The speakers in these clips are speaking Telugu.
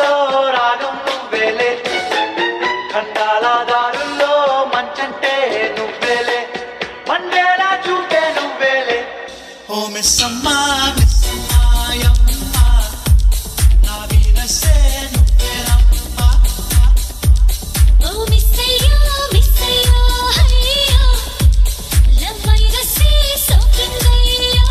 గుండెల్లో రాగం నువ్వేలే, ఖండాల దారుల్లో మంచంటే నువ్వేలే, మండేలా చూపే నువ్వేలే. ఓ మిస్సమ్మా మిస్సమ్మాయమ్మ, నా వీరసే నువ్వేనమ్మా. ఓ మిస్సయ్యో మిస్సయ్యో హయ్యో, లవ్ వైరసే సోకిందయ్యో.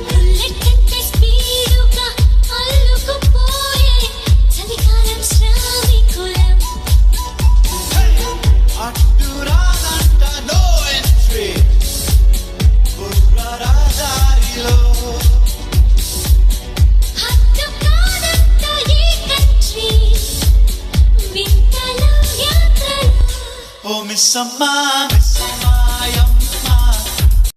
బుల్లెట్ అంటే స్పీడుగా అల్లుకుపోయే చలికాలం శ్రామికులం. అడ్డురాదంట నో ఎంట్రీ గుర్రరాజారిలో. హద్దు కాదంట ఈ కంట్రీ, వింతల యాత్రలో. ఓ మిస్సమ్మా మిస్సమ్మా